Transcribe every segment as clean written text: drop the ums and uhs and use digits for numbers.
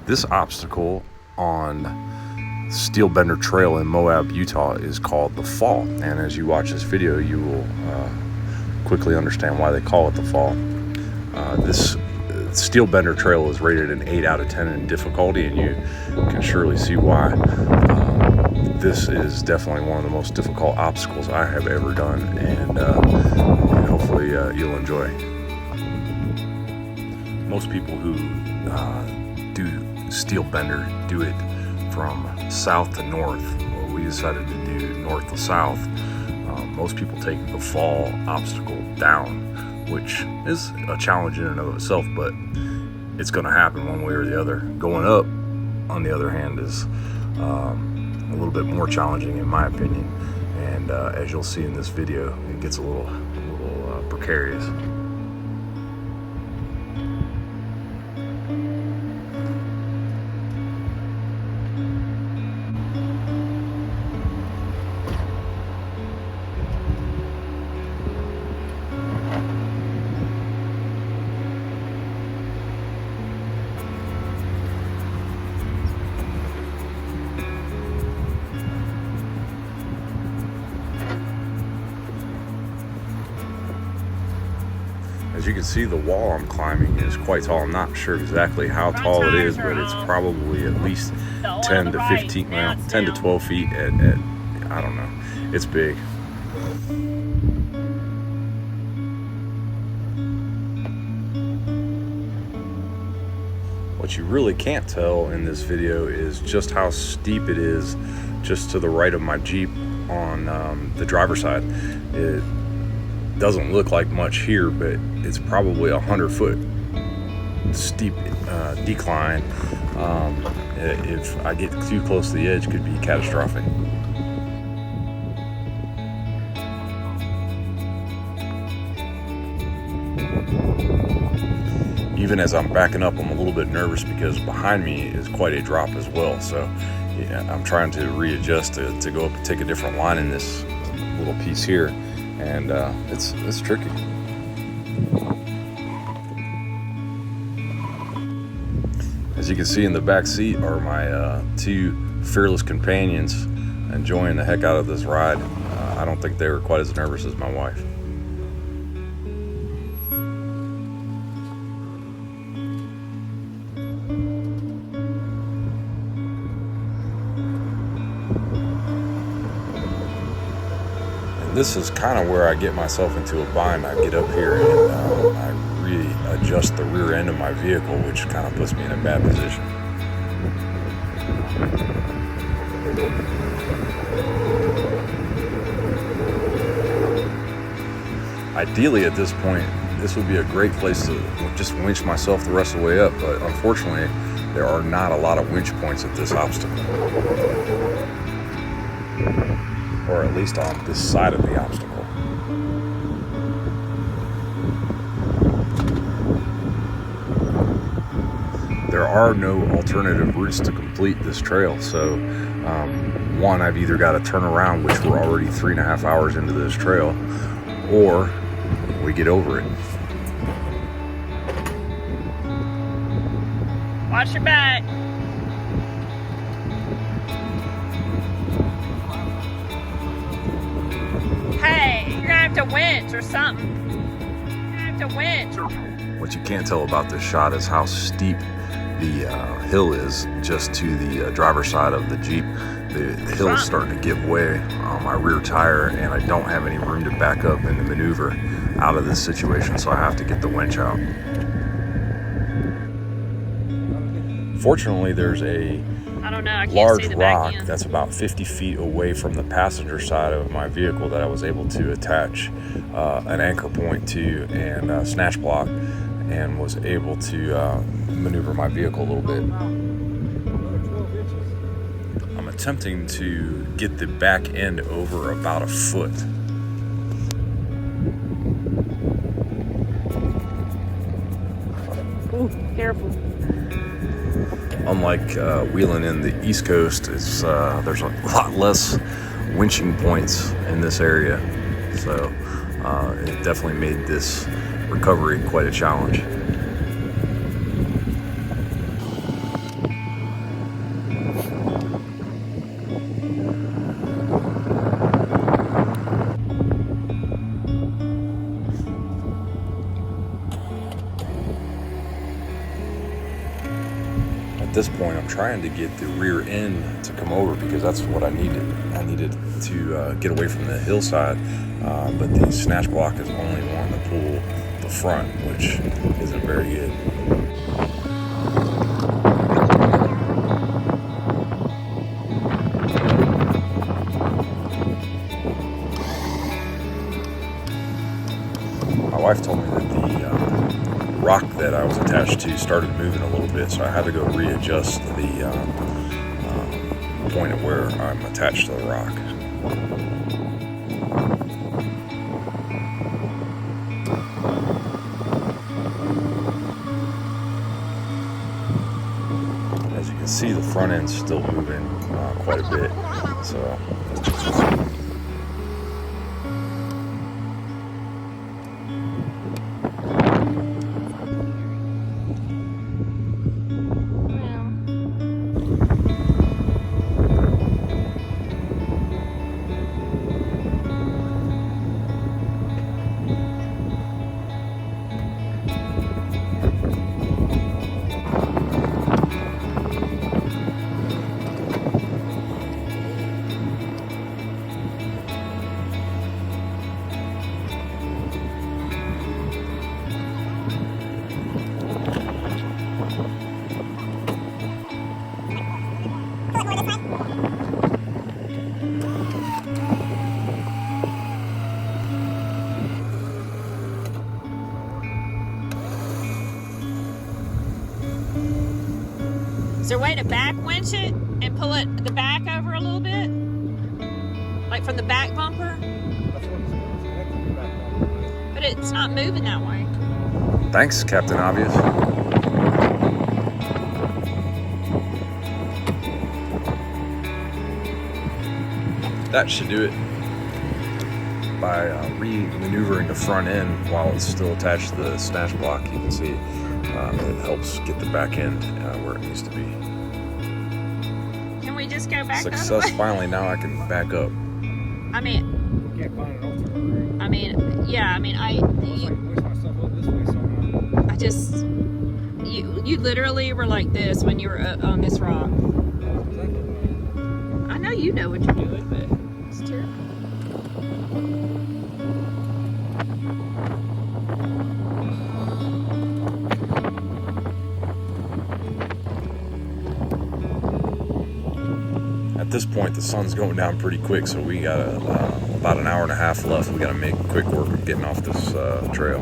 This obstacle on Steel Bender Trail in Moab, Utah is called the Fall, and as you watch this video you will quickly understand why they call it the Fall. This Steel Bender Trail is rated an 8 out of 10 in difficulty, and you can surely see why. This is definitely one of the most difficult obstacles I have ever done, and hopefully you'll enjoy. Most people who do Steel Bender do it from south to north. Well, we decided to do north to south. Most people take the Fall obstacle down, which is a challenge in and of itself, but it's going to happen one way or the other. Going up, on the other hand, is a little bit more challenging in my opinion, and as you'll see in this video, it gets a little precarious. As you can see, the wall I'm climbing is quite tall. I'm not sure exactly how tall it is, but it's probably at least 10 to 15, well, 10 to 12 feet at I don't know. It's big. What you really can't tell in this video is just how steep it is just to the right of my Jeep on the driver's side. It doesn't look like much here, but it's probably 100-foot steep decline. If I get too close to the edge, it could be catastrophic. Even as I'm backing up, I'm a little bit nervous because behind me is quite a drop as well. So yeah, I'm trying to readjust to go up and take a different line in this little piece here. And it's tricky. As you can see in the back seat are my two fearless companions enjoying the heck out of this ride. I don't think they were quite as nervous as my wife. This is kind of where I get myself into a bind. I get up here and I readjust the rear end of my vehicle, which kind of puts me in a bad position. Ideally at this point, this would be a great place to just winch myself the rest of the way up, but unfortunately there are not a lot of winch points at this obstacle. Or at least on this side of the obstacle. There are no alternative routes to complete this trail, so one, I've either got to turn around, which we're already 3.5 hours into this trail, or we get over it. Watch your back. Hey, you're gonna have to winch or something. You're gonna have to winch. What you can't tell about this shot is how steep the hill is just to the driver's side of the Jeep. The hill is starting to give way on my rear tire, and I don't have any room to back up and to maneuver out of this situation, so I have to get the winch out. Fortunately, there's a large rock that's about 50 feet away from the passenger side of my vehicle that I was able to attach an anchor point to and a snatch block, and was able to maneuver my vehicle a little bit. I'm attempting to get the back end over about a foot. Ooh, careful. Unlike wheeling in the East Coast, it's there's a lot less winching points in this area, so it definitely made this recovery quite a challenge. this point, I'm trying to get the rear end to come over because that's what I needed. I needed to get away from the hillside, but the snatch block is only one to pull the front, which isn't very good. My wife told me that the rock that I was attached to started moving a little bit, so I had to go readjust the point at where I'm attached to the rock. As you can see, the front end's still moving quite a bit, so Is there a way to back winch it and pull the back over a little bit? Like from the back bumper? But it's not moving that way. thanks, Captain Obvious. That should do it. By re-maneuvering the front end while it's still attached to the snatch block, you can see it helps get the back end where it needs to be. Can we just go back Success, finally, now I can back up. I mean, you literally were like this when you were on this rock. I know you know what you're doing, but it's terrible. At this point, the sun's going down pretty quick, so we got about an hour and a half left. We got to make quick work of getting off this trail.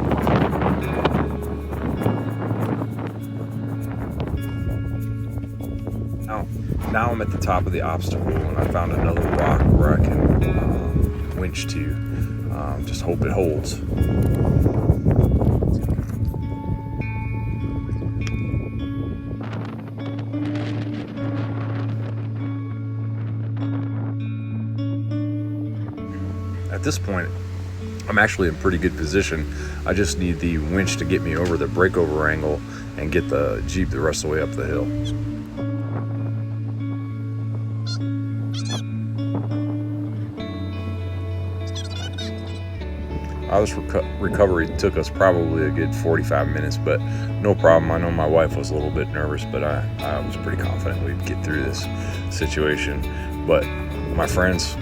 Now I'm at the top of the obstacle, and I found another rock where I can winch to. Just hope it holds. At this point, I'm actually in pretty good position. I just need the winch to get me over the breakover angle and get the Jeep the rest of the way up the hill. This recovery took us probably a good 45 minutes, but no problem. I know my wife was a little bit nervous, but I was pretty confident we'd get through this situation. But my friends,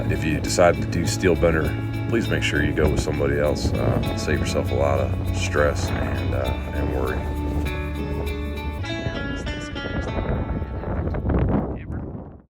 if you decide to do Steel Bender, please make sure you go with somebody else. Save yourself a lot of stress and worry.